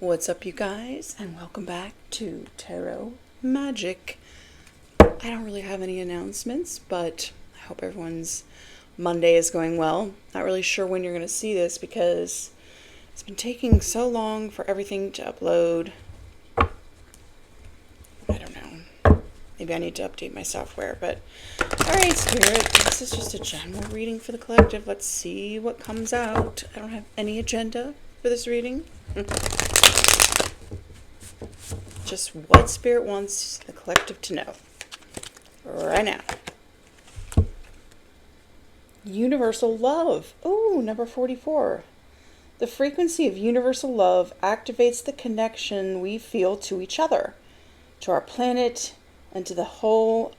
What's up, you guys, and welcome back to Tarot Magic. I don't really have any announcements, but I hope everyone's Monday is going well. Not really sure when you're going to see this because it's been taking so long for everything to upload. I don't know. Maybe I need to update my software, but alright, Spirit, this is just a general reading for the collective. Let's see what comes out. I don't have any agenda for this reading. Just what Spirit wants the collective to know right now. Universal love. Ooh, number 44. The frequency of universal love activates the connection we feel to each other, to our planet, and to the whole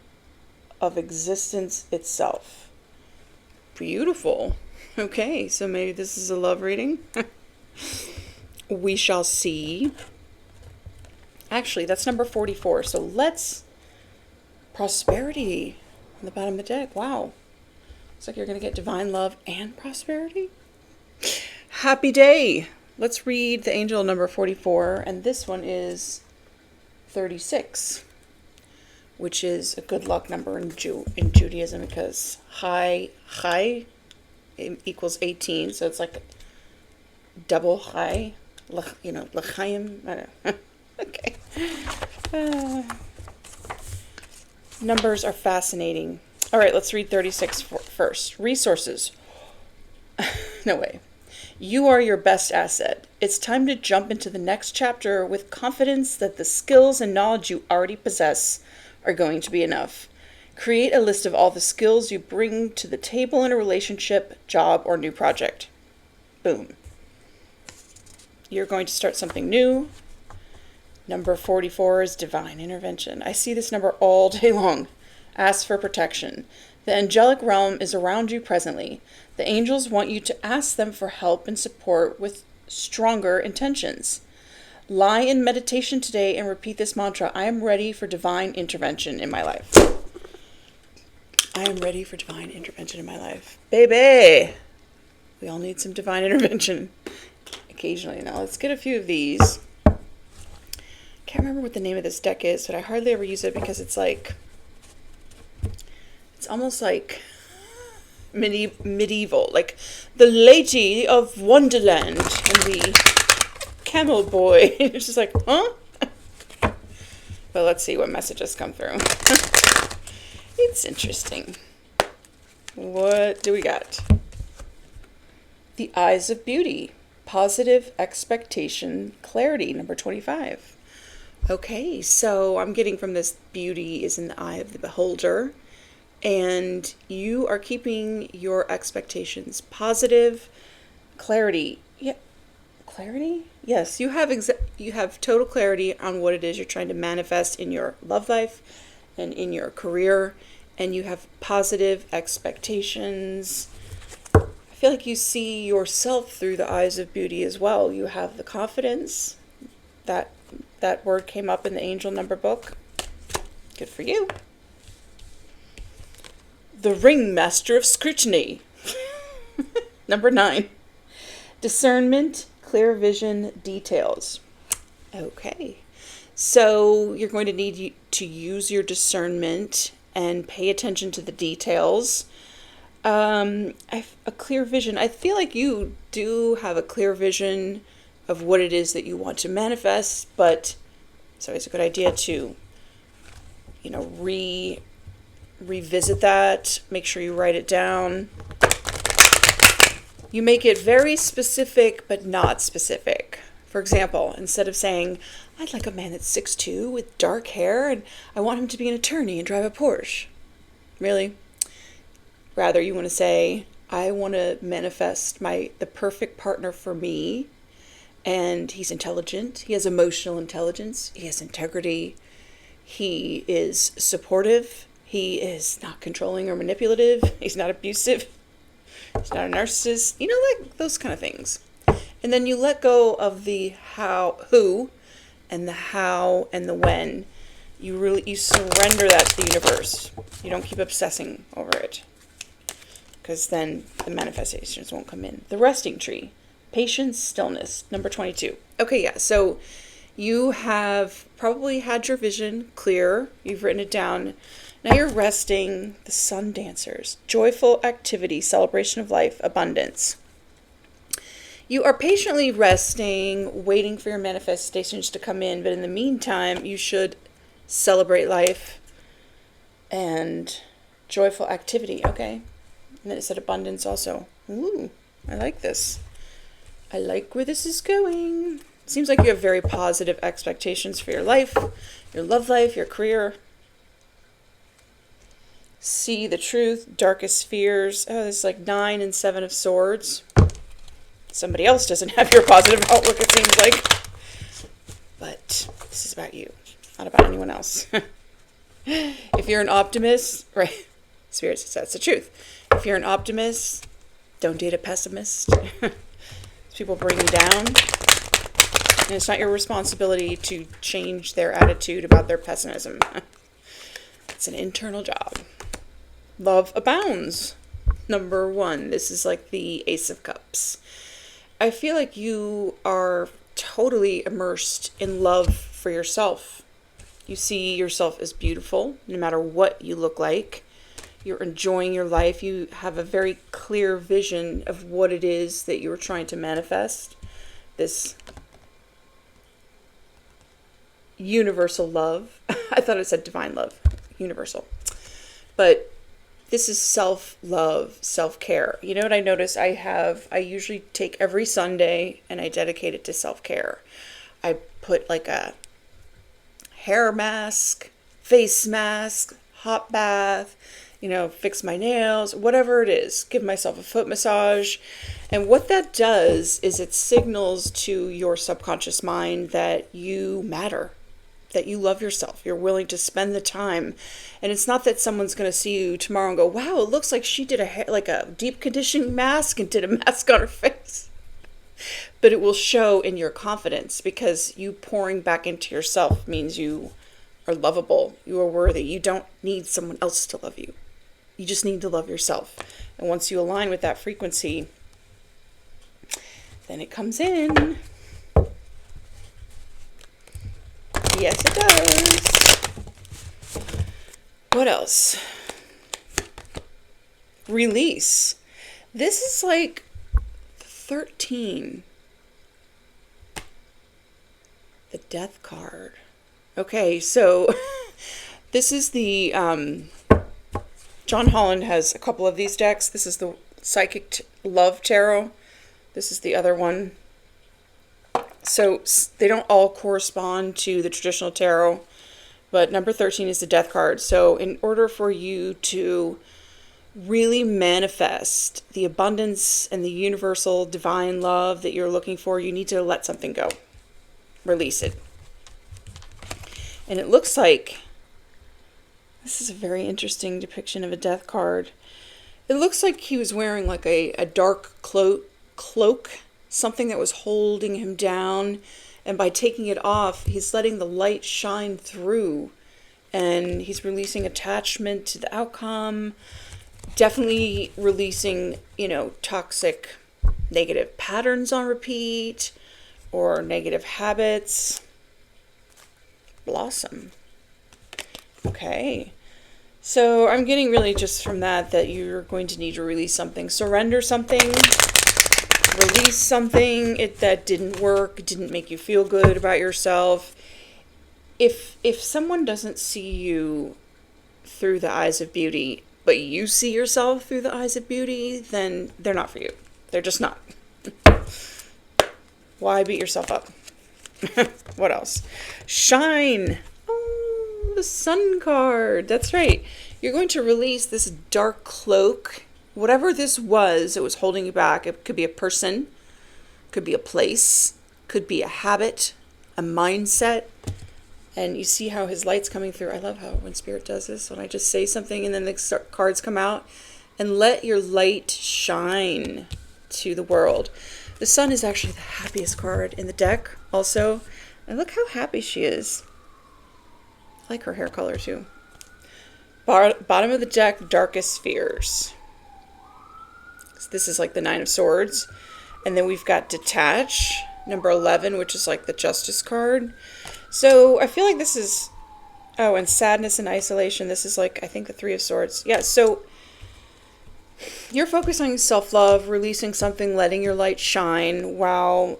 of existence itself. Beautiful. Okay, so maybe this is a love reading. We shall see. Actually, that's number 44. So let's... Prosperity on the bottom of the deck. Wow. Looks like you're going to get divine love and prosperity. Happy day. Let's read the angel number 44. And this one is 36, which is a good luck number in Judaism because high equals 18. So it's like double high. L'chaim. I don't know. Okay. Numbers are fascinating. All right, let's read 36 first. Resources. No way. You are your best asset. It's time to jump into the next chapter with confidence that the skills and knowledge you already possess are going to be enough. Create a list of all the skills you bring to the table in a relationship, job, or new project. Boom. You're going to start something new. Number 44 is divine intervention. I see this number all day long. Ask for protection. The angelic realm is around you presently. The angels want you to ask them for help and support with stronger intentions. Lie in meditation today and repeat this mantra. I am ready for divine intervention in my life. I am ready for divine intervention in my life. Baby! We all need some divine intervention occasionally. Now let's get a few of these. Can't remember what the name of this deck is, but I hardly ever use it because it's like, it's almost like medieval, like the Lady of Wonderland and the Camel Boy. It's just like, huh? But let's see what messages come through. It's interesting. What do we got? The Eyes of Beauty. Positive expectation, clarity, number 25. Okay, so I'm getting from this beauty is in the eye of the beholder, and you are keeping your expectations positive. Clarity. Yeah, clarity? Yes, you have total clarity on what it is you're trying to manifest in your love life and in your career, and you have positive expectations. I feel like you see yourself through the eyes of beauty as well. You have the confidence. That word came up in the angel number book. Good for you. The Ringmaster of Scrutiny. Number 9. Discernment, clear vision, details. Okay. So you're going to need to use your discernment and pay attention to the details. A clear vision. I feel like you do have a clear vision of what it is that you want to manifest, but it's always a good idea to, revisit that, make sure you write it down. You make it very specific, but not specific. For example, instead of saying, I'd like a man that's 6'2" with dark hair, and I want him to be an attorney and drive a Porsche. Really? Rather, you want to say, I want to manifest the perfect partner for me. And he's intelligent. He has emotional intelligence. He has integrity. He is supportive. He is not controlling or manipulative. He's not abusive. He's not a narcissist. Like those kind of things. And then you let go of the who, and the how, and the when. You surrender that to the universe. You don't keep obsessing over it, because then the manifestations won't come in. The resting tree. Patience, stillness, number 22. Okay, yeah, so you have probably had your vision clear. You've written it down. Now you're resting. The sun dancers. Joyful activity, celebration of life, abundance. You are patiently resting, waiting for your manifestations to come in. But in the meantime, you should celebrate life and joyful activity. Okay. And then it said abundance also. Ooh, I like this. I like where this is going. Seems like you have very positive expectations for your life, your love life, your career. See the truth, darkest fears. Oh, this is like 9 and 7 of swords. Somebody else doesn't have your positive outlook, it seems like. But this is about you, not about anyone else. If you're an optimist, right? Spirit says that's the truth. If you're an optimist, don't date a pessimist. People bring you down. And it's not your responsibility to change their attitude about their pessimism. It's an internal job. Love abounds. Number 1. This is like the Ace of Cups. I feel like you are totally immersed in love for yourself. You see yourself as beautiful, no matter what you look like. You're enjoying your life. You have a very clear vision of what it is that you're trying to manifest. This universal love. I thought it said divine love. Universal. But this is self-love, self-care. You know what I notice? I usually take every Sunday and I dedicate it to self-care. I put like a hair mask, face mask, hot bath, fix my nails, whatever it is, give myself a foot massage. And what that does is it signals to your subconscious mind that you matter, that you love yourself. You're willing to spend the time. And it's not that someone's going to see you tomorrow and go, wow, it looks like she did a deep conditioning mask and did a mask on her face. But it will show in your confidence, because you pouring back into yourself means you are lovable. You are worthy. You don't need someone else to love you. You just need to love yourself. And once you align with that frequency, then it comes in. Yes, it does. What else? Release. This is like 13. The Death card. Okay, so this is the John Holland has a couple of these decks. This is the Psychic Love Tarot. This is the other one. So they don't all correspond to the traditional tarot, but number 13 is the Death card. So in order for you to really manifest the abundance and the universal divine love that you're looking for, you need to let something go. Release it. And it looks like this is a very interesting depiction of a Death card. It looks like he was wearing like a dark cloak, something that was holding him down. And by taking it off, he's letting the light shine through. And he's releasing attachment to the outcome. Definitely releasing, toxic, negative patterns on repeat or negative habits. Blossom. Okay. So I'm getting really just from that you're going to need to release something. Surrender something. Release something that didn't work, didn't make you feel good about yourself. If someone doesn't see you through the eyes of beauty, but you see yourself through the eyes of beauty, then they're not for you. They're just not. Why beat yourself up? What else? Shine. Oh, the Sun card. That's right. You're going to release this dark cloak. Whatever this was, it was holding you back. It could be a person, could be a place, could be a habit, a mindset. And you see how his light's coming through. I love how when Spirit does this, when I just say something and then the cards come out. And let your light shine to the world. The Sun is actually the happiest card in the deck also. And look how happy she is. I like her hair color too. Bottom of the deck, darkest fears. This is like the Nine of Swords. And then we've got detach, number 11, which is like the justice card. So I feel like this is, oh, and sadness and isolation. This is like, I think the 3 of Swords. Yeah, so you're focusing on self-love, releasing something, letting your light shine, while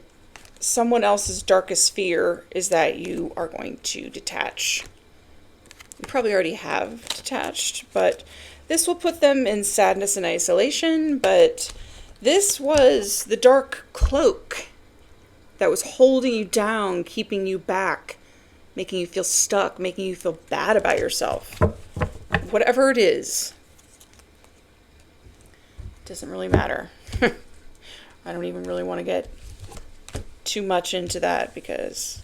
someone else's darkest fear is that you are going to detach. You probably already have detached, but this will put them in sadness and isolation. But this was the dark cloak that was holding you down, keeping you back, making you feel stuck, making you feel bad about yourself. Whatever it is, doesn't really matter. I don't even really want to get too much into that because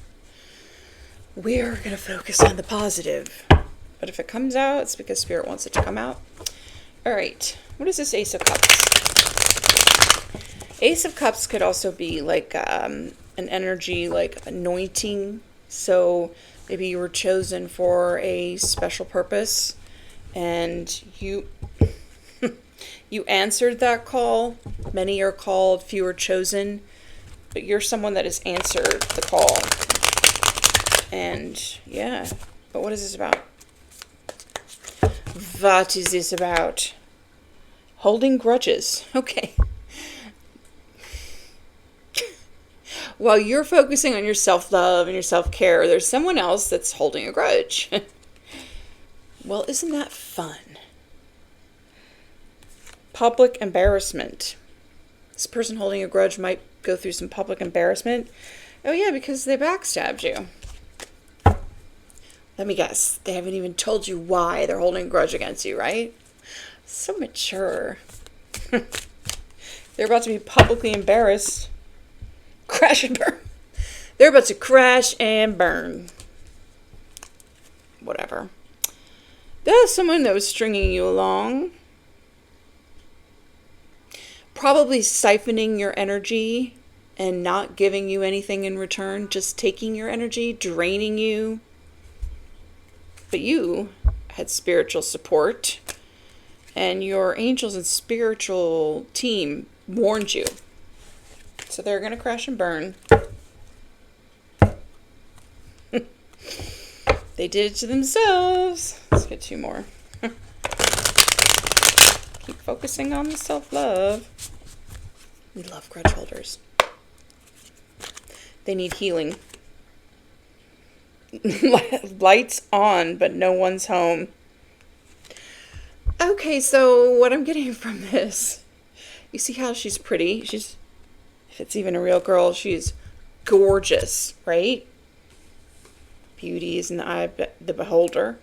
we're going to focus on the positive. But if it comes out, it's because Spirit wants it to come out. All right. What is this Ace of Cups? Ace of Cups could also be like an energy, like anointing. So maybe you were chosen for a special purpose and you you answered that call. Many are called, few are chosen. But you're someone that has answered the call. And yeah, but what is this about? What is this about? Holding grudges. Okay. While you're focusing on your self-love and your self-care, there's someone else that's holding a grudge. Well, isn't that fun? Public embarrassment. This person holding a grudge might go through some public embarrassment. Oh yeah, because they backstabbed you. Let me guess. They haven't even told you why they're holding a grudge against you, right? So mature. They're about to be publicly embarrassed. Crash and burn. They're about to crash and burn. Whatever. There's someone that was stringing you along. Probably siphoning your energy and not giving you anything in return. Just taking your energy, draining you. But you had spiritual support. And your angels and spiritual team warned you. So they're going to crash and burn. They did it to themselves. Let's get 2 more. Keep focusing on the self-love. We love grudge holders. They need healing. Lights on, but no one's home. Okay, so what I'm getting from this, you see how she's pretty? She's, if it's even a real girl, she's gorgeous, right? Beauty is in the eye of the beholder.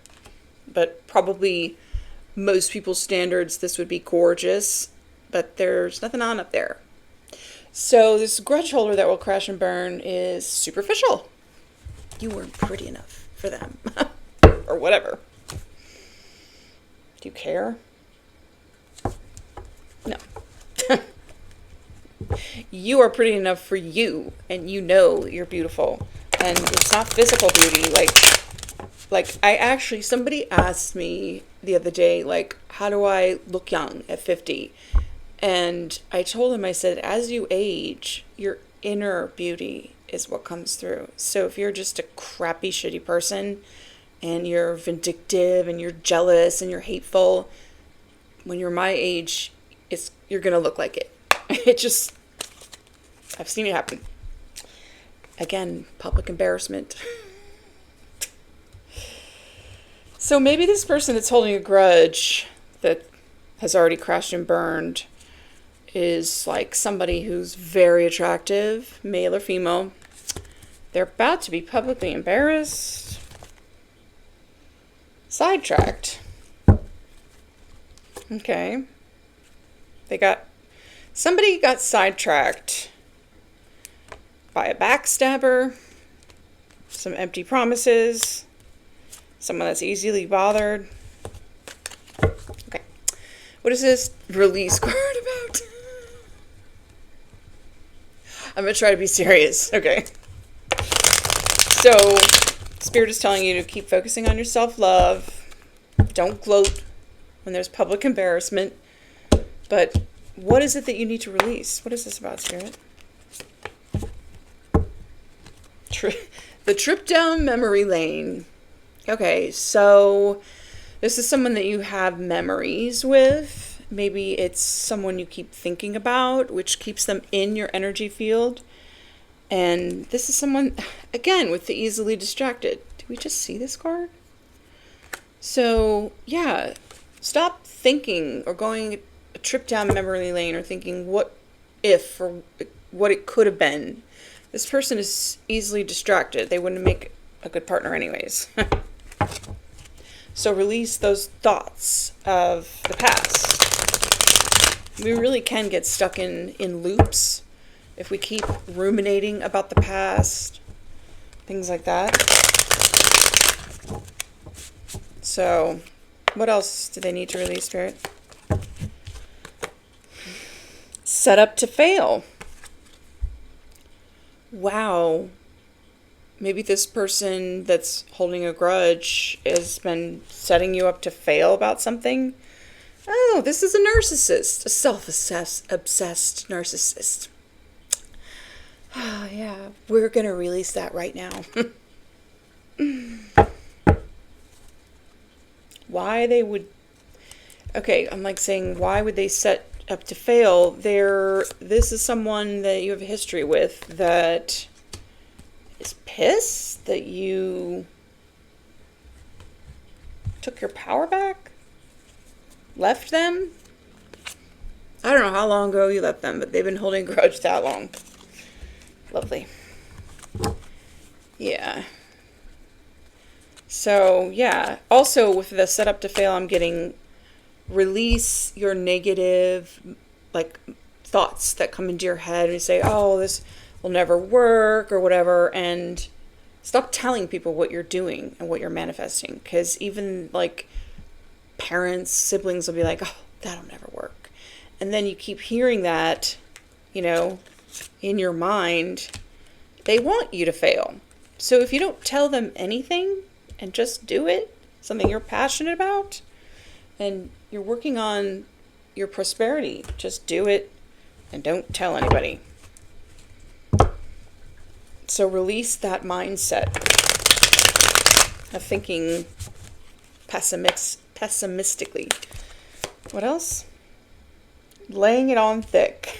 But probably most people's standards, this would be gorgeous. But there's nothing on up there. So this grudge holder that will crash and burn is superficial. You weren't pretty enough for them. Or whatever. Do you care? No. You are pretty enough for you, and you know you're beautiful. And it's not physical beauty. Like I actually, somebody asked me the other day, like, how do I look young at 50? And I told him, I said, as you age, your inner beauty is what comes through. So if you're just a crappy, shitty person, and you're vindictive, and you're jealous, and you're hateful, when you're my age, you're going to look like it. It just, I've seen it happen. Again, public embarrassment. So maybe this person that's holding a grudge that has already crashed and burned is like somebody who's very attractive, male or female. They're about to be publicly embarrassed. Sidetracked. Okay. Somebody got sidetracked by a backstabber, some empty promises, someone that's easily bothered. Okay. What is this release card about? I'm going to try to be serious. Okay. So, Spirit is telling you to keep focusing on your self-love. Don't gloat when there's public embarrassment. But what is it that you need to release? What is this about, Spirit? The trip down memory lane. Okay, so this is someone that you have memories with. Maybe it's someone you keep thinking about, which keeps them in your energy field. And this is someone, again, with the easily distracted. Did we just see this card? So, yeah, stop thinking or going a trip down memory lane or thinking what if or what it could have been. This person is easily distracted. They wouldn't make a good partner anyways. So release those thoughts of the past. We really can get stuck in loops if we keep ruminating about the past, things like that. So, what else do they need to release, Spirit? Set up to fail. Wow. Maybe this person that's holding a grudge has been setting you up to fail about something. Oh, this is a narcissist, a self-obsessed narcissist. Oh, yeah, we're going to release that right now. Why they would... Okay, I'm like saying, why would they set up to fail? This is someone that you have a history with that is pissed that you took your power back? Left them? I don't know how long ago you left them, but they've been holding a grudge that long. Lovely. Yeah. So, yeah. Also, with the setup to fail, I'm getting release your negative, like, thoughts that come into your head and you say, oh, this will never work or whatever, and stop telling people what you're doing and what you're manifesting. Because even, like, parents, siblings will be like, oh, that'll never work. And then you keep hearing that, you know, in your mind. They want you to fail. So if you don't tell them anything and just do it, something you're passionate about, and you're working on your prosperity, just do it and don't tell anybody. So release that mindset of thinking pessimistically. What else? Laying it on thick.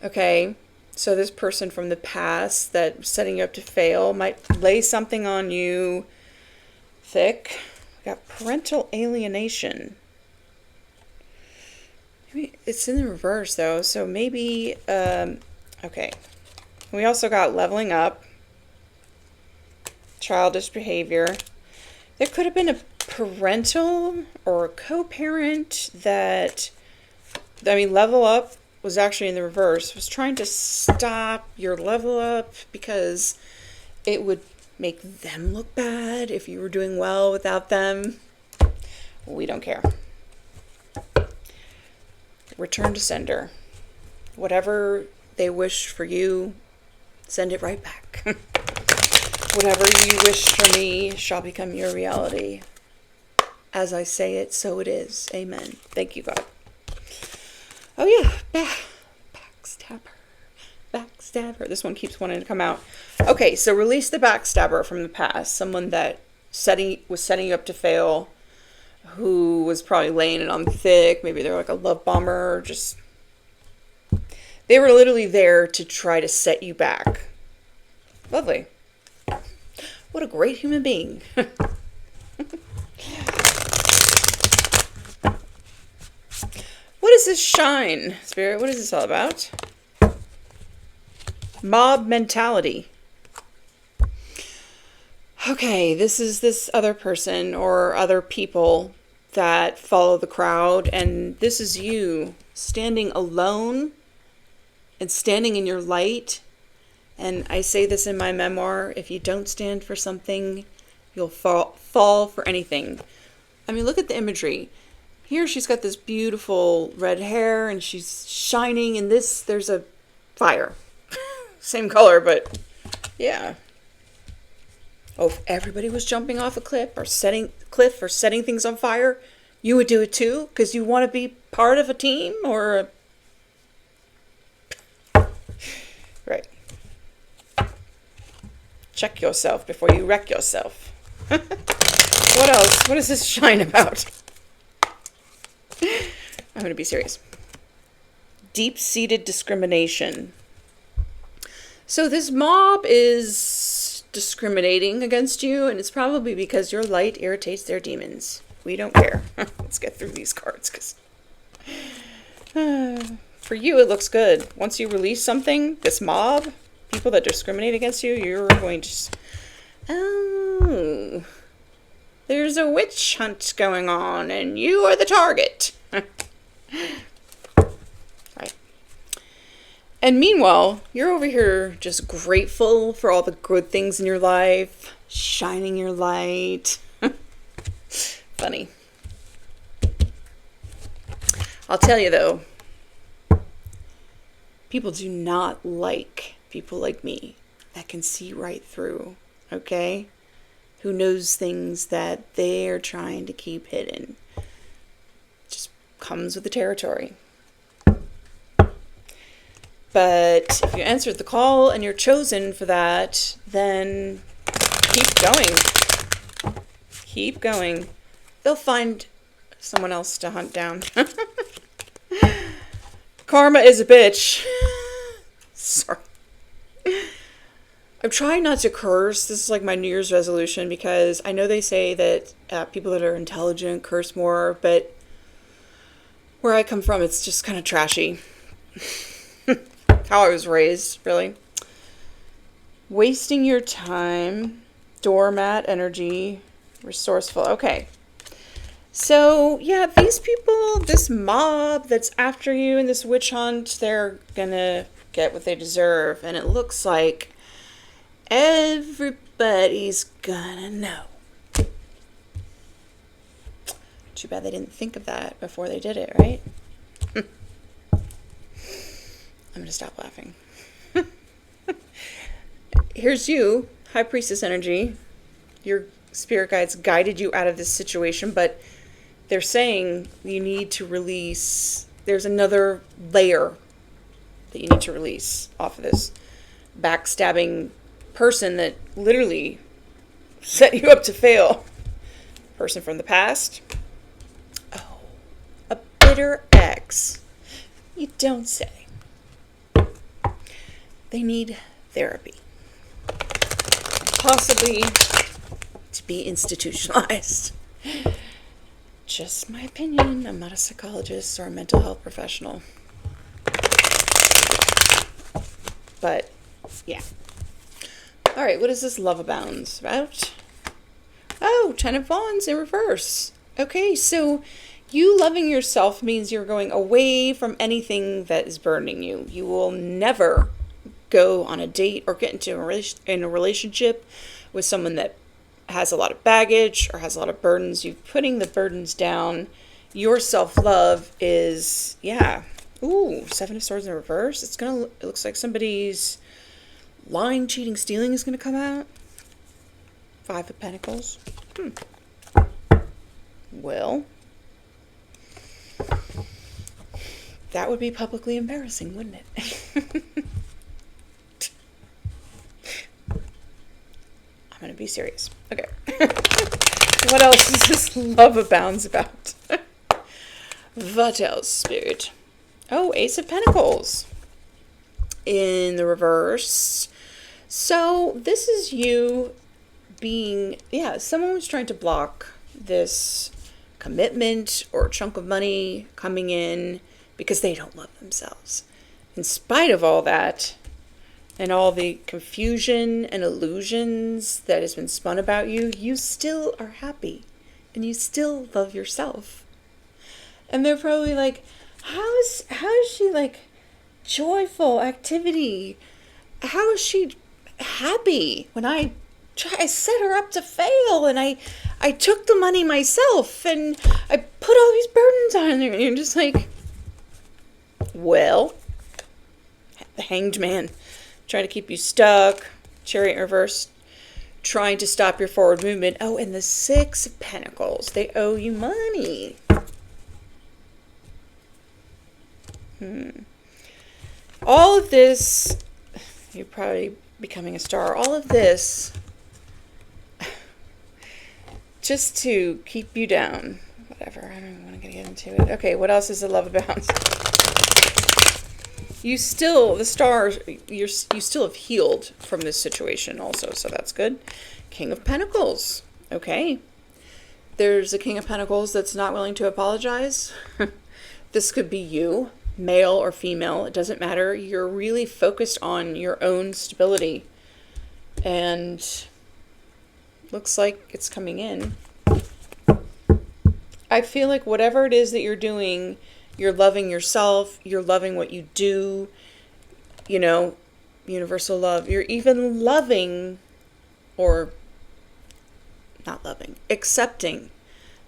Okay, so this person from the past that's setting you up to fail might lay something on you thick. We got parental alienation. Maybe it's in the reverse though, so maybe, okay. We also got leveling up, childish behavior. There could have been a parental or a co-parent that, level up was actually in the reverse, was trying to stop your level up because it would make them look bad if you were doing well without them. We don't care. Return to sender. Whatever they wish for you, send it right back. Whatever you wish for me shall become your reality. As I say it, so it is. Amen. Thank you, God. Oh yeah, backstabber. This one keeps wanting to come out. Okay, so release the backstabber from the past. Someone that was setting you up to fail, who was probably laying it on thick. Maybe they're like a love bomber, or just... They were literally there to try to set you back. Lovely. What a great human being. What is this shine, Spirit? What is this all about? Mob mentality. Okay, this is this other person or other people that follow the crowd, and this is you standing alone and standing in your light. And I say this in my memoir, if you don't stand for something, you'll fall for anything. Look at the imagery. Here she's got this beautiful red hair and she's shining, and there's a fire. Same color, but yeah. Oh, if everybody was jumping off a cliff or setting things on fire, you would do it too? Because you want to be part of a team or Right. check yourself before you wreck yourself. What else? What is this shine about? I'm going to be serious. Deep-seated discrimination. So this mob is discriminating against you, and it's probably because your light irritates their demons. We don't care. Let's get through these cards, because for you it looks good. Once you release something, this mob, people that discriminate against you, you're going to oh, there's a witch hunt going on, and you are the target. Right. And meanwhile, you're over here just grateful for all the good things in your life, shining your light. Funny. I'll tell you though, people do not like people like me that can see right through, okay? Who knows things that they're trying to keep hidden. Just comes with the territory. But if you answered the call and you're chosen for that, then keep going. Keep going. They'll find someone else to hunt down. Karma is a bitch. Sorry. I'm trying not to curse. This is like my New Year's resolution, because I know they say that people that are intelligent curse more, but where I come from, it's just kind of trashy. How I was raised, really. Wasting your time. Doormat energy. Resourceful. Okay. So, yeah, these people, this mob that's after you in this witch hunt, they're gonna get what they deserve. And it looks like everybody's gonna know. Too bad they didn't think of that before they did it, right? I'm going to stop laughing. Here's you, High Priestess energy. Your spirit guides guided you out of this situation, but they're saying you need to release. There's another layer that you need to release off of this backstabbing person that literally set you up to fail. Person from the past. Oh, a bitter ex. You don't say. They need therapy. Possibly to be institutionalized. Just my opinion. I'm not a psychologist or a mental health professional. But, yeah. Alright, what is this Love Abounds about? Oh, Ten of Wands in reverse. Okay, so you loving yourself means you're going away from anything that is burdening you. You will never go on a date or get into a relationship with someone that has a lot of baggage or has a lot of burdens. You're putting the burdens down. Your self-love is, yeah. Ooh, Seven of Swords in reverse. It looks like somebody's lying, cheating, stealing is going to come out. Five of Pentacles. Well, that would be publicly embarrassing, wouldn't it? I'm going to be serious. Okay. What else is this Love Abounds about? What else, Spirit? Oh, Ace of Pentacles in the reverse. So this is you being, someone was trying to block this commitment or chunk of money coming in because they don't love themselves. In spite of all that and all the confusion and illusions that has been spun about you, you still are happy and you still love yourself. And they're probably like, how is she like joyful activity? How is she happy when I set her up to fail and I took the money myself and I put all these burdens on her? And you're just like, well, the Hanged Man trying to keep you stuck. Chariot in reverse, trying to stop your forward movement. Oh, and the Six of Pentacles, they owe you money. All of this, you've probably becoming a star. All of this just to keep you down. Whatever, I don't even want to get into it. Okay, what else is the love about? You still, the stars, you still have healed from this situation also, so that's good. King of Pentacles. Okay. There's a King of Pentacles that's not willing to apologize. This could be you, male or female. It doesn't matter. You're really focused on your own stability. And looks like it's coming in. I feel like whatever it is that you're doing, you're loving yourself, you're loving what you do, you know, universal love. You're even loving, or not loving, accepting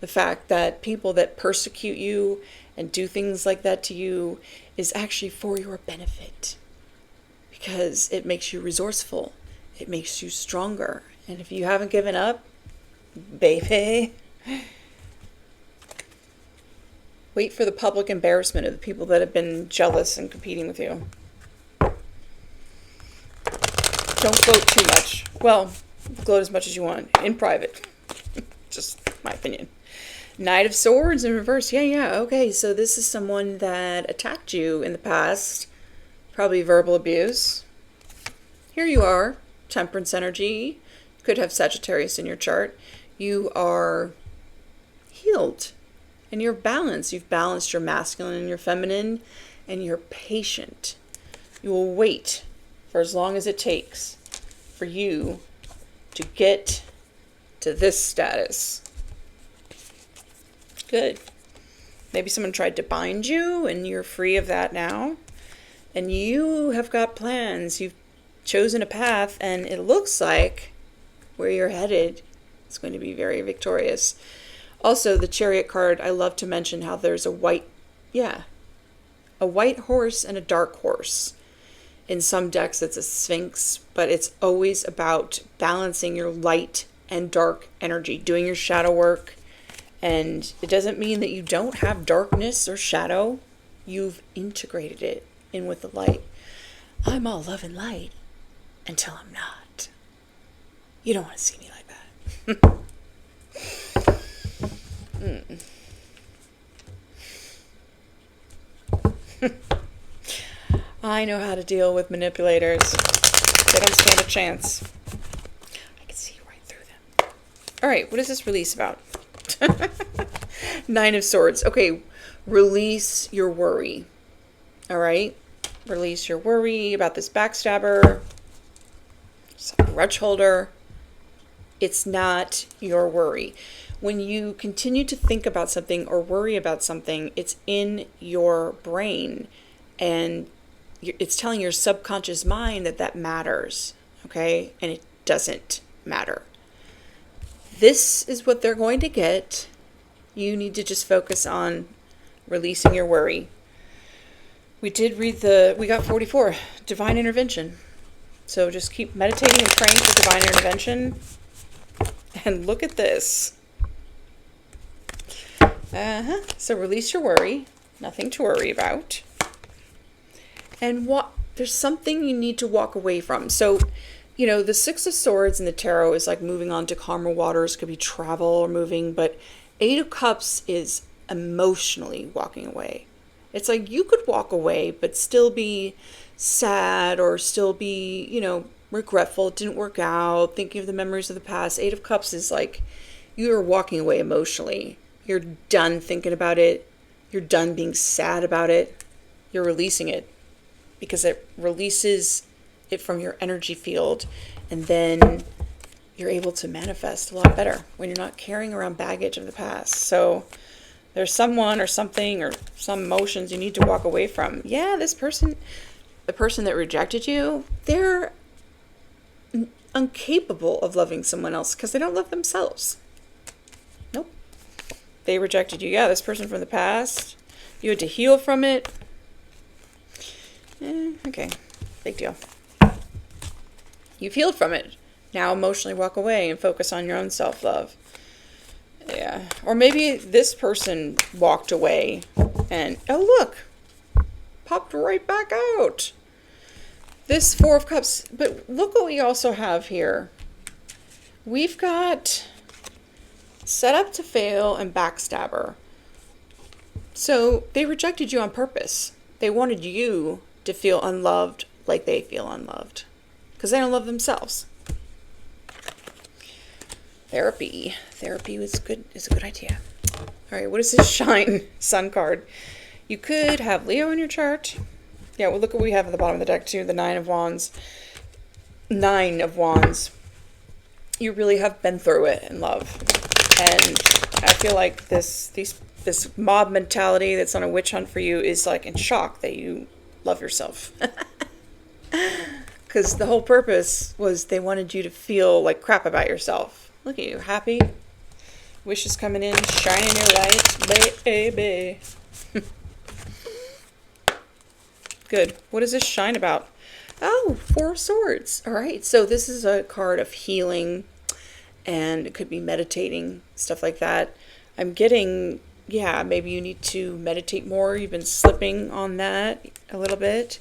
the fact that people that persecute you and do things like that to you is actually for your benefit. Because it makes you resourceful. It makes you stronger. And if you haven't given up, baby, wait for the public embarrassment of the people that have been jealous and competing with you. Don't gloat too much. Well, gloat as much as you want in private. Just my opinion. Knight of Swords in reverse. Yeah. Okay, so this is someone that attacked you in the past. Probably verbal abuse. Here you are. Temperance energy. You could have Sagittarius in your chart. You are healed. And you're balanced. You've balanced your masculine and your feminine. And you're patient. You will wait for as long as it takes for you to get to this status. Good. Maybe someone tried to bind you and you're free of that now. And you have got plans. You've chosen a path and it looks like where you're headed is going to be very victorious. Also, the Chariot card, I love to mention how there's a white horse and a dark horse. In some decks, it's a Sphinx, but it's always about balancing your light and dark energy, doing your shadow work. And it doesn't mean that you don't have darkness or shadow. You've integrated it in with the light. I'm all love and light until I'm not. You don't want to see me like that. I know how to deal with manipulators. They don't stand a chance. I can see right through them. All right, what is this release about? Nine of Swords. Okay, release your worry. All right? Release your worry about this backstabber, some grudge holder. It's not your worry. When you continue to think about something or worry about something, it's in your brain and it's telling your subconscious mind that that matters, okay? And it doesn't matter. This is what they're going to get. You need to just focus on releasing your worry. We did read we got 44, divine intervention. So just keep meditating and praying for divine intervention. And look at this. So release your worry. Nothing to worry about. And there's something you need to walk away from. So, you know, the Six of Swords in the tarot is like moving on to calmer waters. Could be travel or moving. But Eight of Cups is emotionally walking away. It's like you could walk away but still be sad or still be, you know, regretful. It didn't work out. Thinking of the memories of the past. Eight of Cups is like you are walking away emotionally. You're done thinking about it. You're done being sad about it. You're releasing it. Because it releases it from your energy field, and then you're able to manifest a lot better when you're not carrying around baggage of the past. So there's someone or something or some emotions you need to walk away from. Yeah, this person, the person that rejected you, they're incapable of loving someone else because they don't love themselves. Nope. They rejected you. Yeah, this person from the past, you had to heal from it. Okay, big deal. You've healed from it. Now emotionally walk away and focus on your own self-love. Yeah. Or maybe this person walked away and, oh look, popped right back out. This Four of Cups, but look what we also have here. We've got set up to fail and backstabber. So they rejected you on purpose. They wanted you to feel unloved like they feel unloved. Because they don't love themselves. Therapy. Therapy is a good idea. All right, what is this Shine Sun card? You could have Leo in your chart. Yeah, well, look what we have at the bottom of the deck, too. The Nine of Wands. 9 of Wands. You really have been through it in love. And I feel like this mob mentality that's on a witch hunt for you is like in shock that you love yourself. Because the whole purpose was they wanted you to feel like crap about yourself. Look at you, happy. Wishes coming in, shining your light, baby. Good. What is this shine about? Oh, Four of Swords. All right. So this is a card of healing, and it could be meditating, stuff like that. I'm getting, yeah, maybe you need to meditate more. You've been slipping on that a little bit.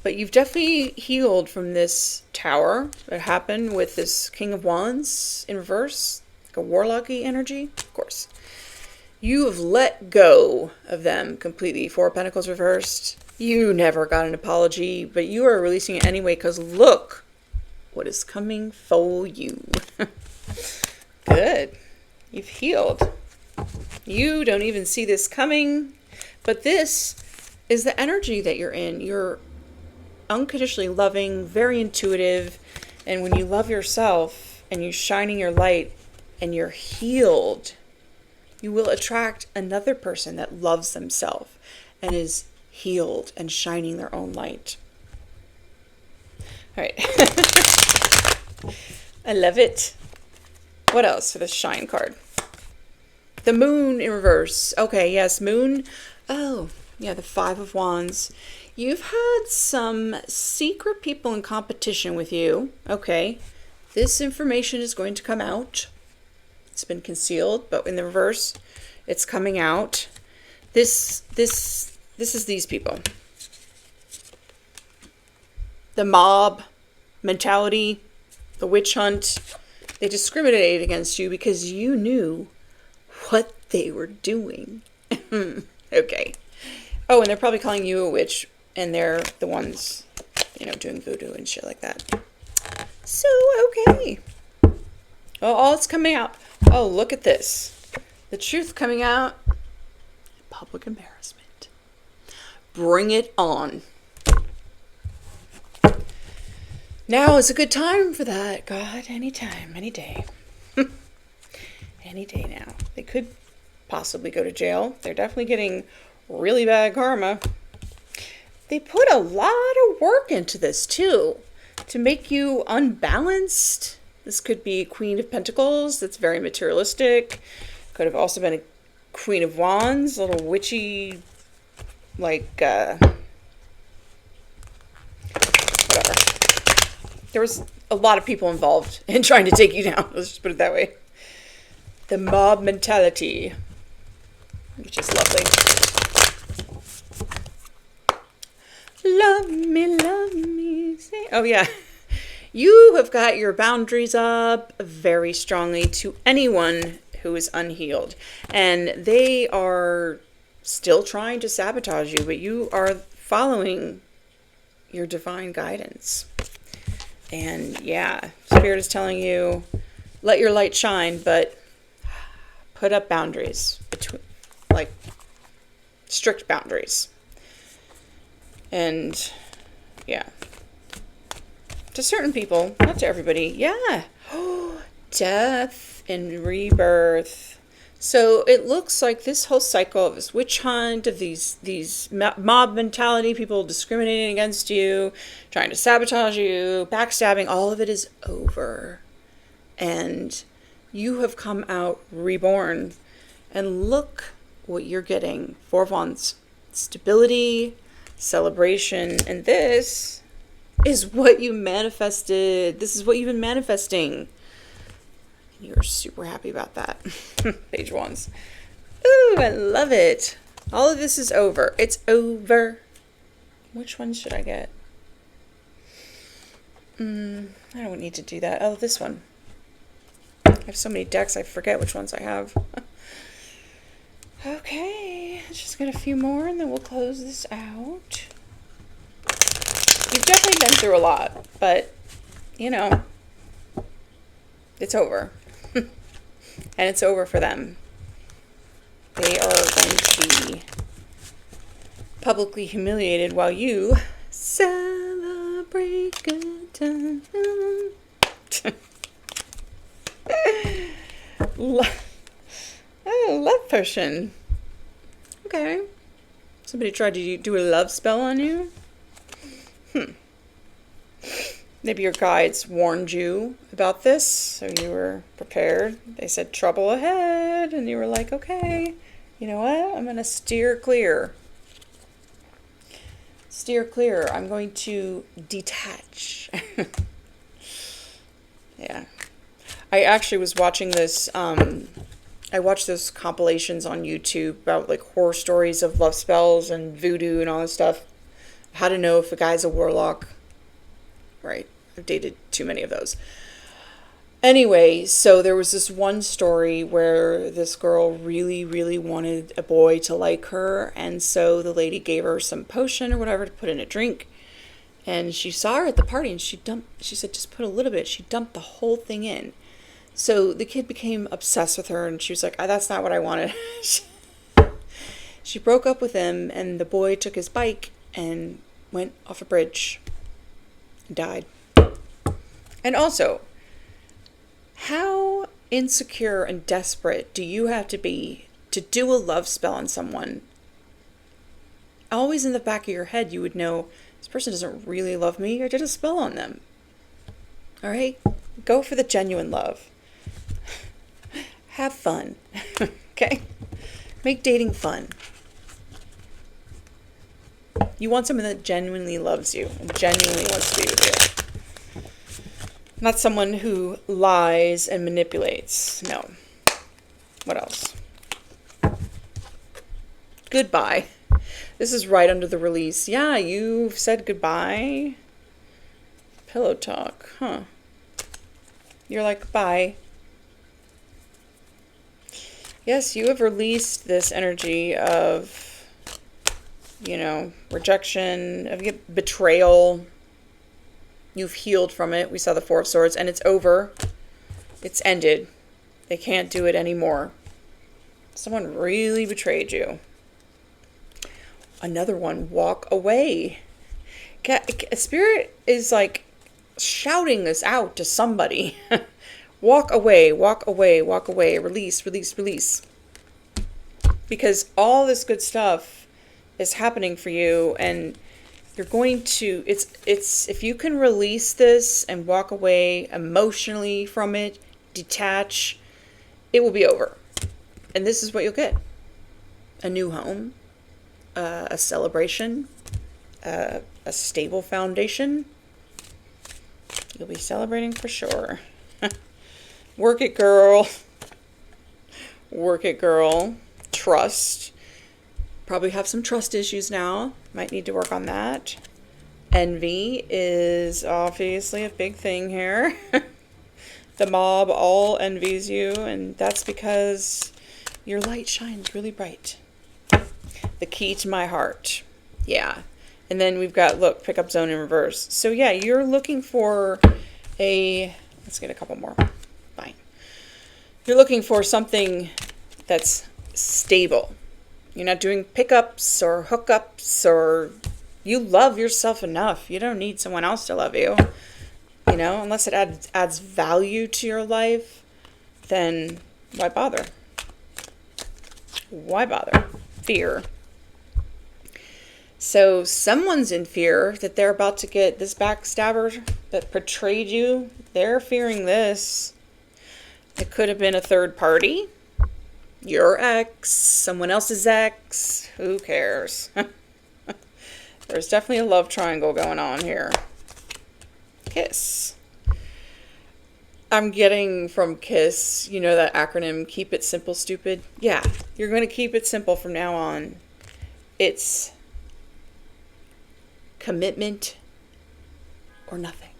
But you've definitely healed from this tower that happened with this King of Wands in reverse, like a warlocky energy, of course. You have let go of them completely. Four of Pentacles reversed. You never got an apology, but you are releasing it anyway because look what is coming for you. Good. You've healed. You don't even see this coming, but this is the energy that you're in. You're unconditionally loving, very intuitive, and when you love yourself and you're shining your light and you're healed, you will attract another person that loves themselves and is healed and shining their own light. All right. I love it. What else for this shine card? The Moon in reverse. Okay, yes, Moon. Oh, yeah, the Five of Wands. You've had some secret people in competition with you. Okay. This information is going to come out. It's been concealed, but in the reverse, it's coming out. This is these people. The mob mentality, the witch hunt. They discriminated against you because you knew what they were doing. Okay. Oh, and they're probably calling you a witch, and they're the ones, you know, doing voodoo and shit like that. So, okay. Oh, all it's coming out. Oh, look at this. The truth coming out. Public embarrassment. Bring it on. Now is a good time for that. God, anytime, any day. Any day now. They could possibly go to jail. They're definitely getting really bad karma. They put a lot of work into this too, to make you unbalanced. This could be Queen of Pentacles. That's very materialistic. Could have also been a Queen of Wands, a little witchy, like, whatever. There was a lot of people involved in trying to take you down. Let's just put it that way. The mob mentality, which is lovely. Love me, say. Oh, yeah. You have got your boundaries up very strongly to anyone who is unhealed. And they are still trying to sabotage you, but you are following your divine guidance. And yeah, Spirit is telling you, let your light shine, but put up boundaries, between, like strict boundaries. And yeah, to certain people, not to everybody. Yeah. Death and rebirth. So it looks like this whole cycle of this witch hunt, of these mob mentality, people discriminating against you, trying to sabotage you, backstabbing, all of it is over. And you have come out reborn. And look what you're getting. Four of Wands. Stability, celebration, and this is what you manifested. This is what you've been manifesting. You're super happy about that. Page Wands. Ooh, I love it. All of this is over. It's over. Which one should I get? I don't need to do that. Oh, this one. I have so many decks, I forget which ones I have. Okay, let's just get a few more and then we'll close this out. You've definitely been through a lot, but, you know, it's over. And it's over for them. They are going to be publicly humiliated while you celebrate good times. Oh, love potion. Okay. Somebody tried to do a love spell on you? Maybe your guides warned you about this, so you were prepared. They said trouble ahead, and you were like, okay, you know what? I'm going to steer clear. Steer clear. I'm going to detach. Yeah. I actually was watching this, I watched those compilations on YouTube about like horror stories of love spells and voodoo and all this stuff. How to know if a guy's a warlock. Right. I've dated too many of those. Anyway, so there was this one story where this girl really, really wanted a boy to like her. And so the lady gave her some potion or whatever to put in a drink. And she saw her at the party and she said, just put a little bit. She dumped the whole thing in. So the kid became obsessed with her and she was like, that's not what I wanted. She broke up with him and the boy took his bike and went off a bridge and died. And also, how insecure and desperate do you have to be to do a love spell on someone? Always in the back of your head, you would know, this person doesn't really love me. I did a spell on them. All right? Go for the genuine love. Have fun. Okay? Make dating fun. You want someone that genuinely loves you and genuinely wants to be with you. Not someone who lies and manipulates. No. What else? Goodbye. This is right under the release. Yeah, you've said goodbye. Pillow talk. Huh. You're like, bye. Yes, you have released this energy of, you know, rejection, of betrayal. You've healed from it. We saw the Four of Swords, and it's over. It's ended. They can't do it anymore. Someone really betrayed you. Another one, walk away. Spirit is like shouting this out to somebody. Walk away, walk away, walk away. Release, release, release. Because all this good stuff is happening for you, and you're going to, it's if you can release this and walk away emotionally from it, detach, it will be over. And this is what you'll get. A new home, a celebration, a stable foundation. You'll be celebrating for sure. Work it, girl. Work it, girl. Trust. Probably have some trust issues now. Might need to work on that. Envy is obviously a big thing here. The mob all envies you, and that's because your light shines really bright. The key to my heart. Yeah. And then we've got, look, pickup zone in reverse. So yeah, you're looking for let's get a couple more. Fine. You're looking for something that's stable. You're not doing pickups or hookups, or you love yourself enough. You don't need someone else to love you. You know, unless it adds value to your life, then why bother? Why bother? Fear. So someone's in fear that they're about to get this backstabber that betrayed you. They're fearing this. It could have been a third party. Your ex, someone else's ex. Who cares? There's definitely a love triangle going on here. KISS. I'm getting from KISS, you know that acronym, keep it simple, stupid? Yeah, you're going to keep it simple from now on. It's commitment or nothing.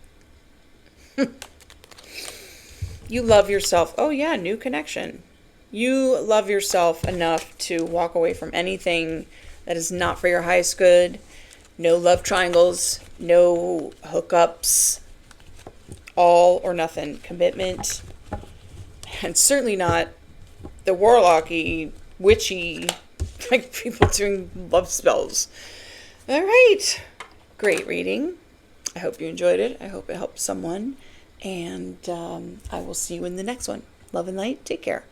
You love yourself. Oh yeah, new connection. You love yourself enough to walk away from anything that is not for your highest good. No love triangles, no hookups, all or nothing commitment. And certainly not the warlocky, witchy, like people doing love spells. All right. Great reading. I hope you enjoyed it. I hope it helped someone. And I will see you in the next one. Love and light. Take care.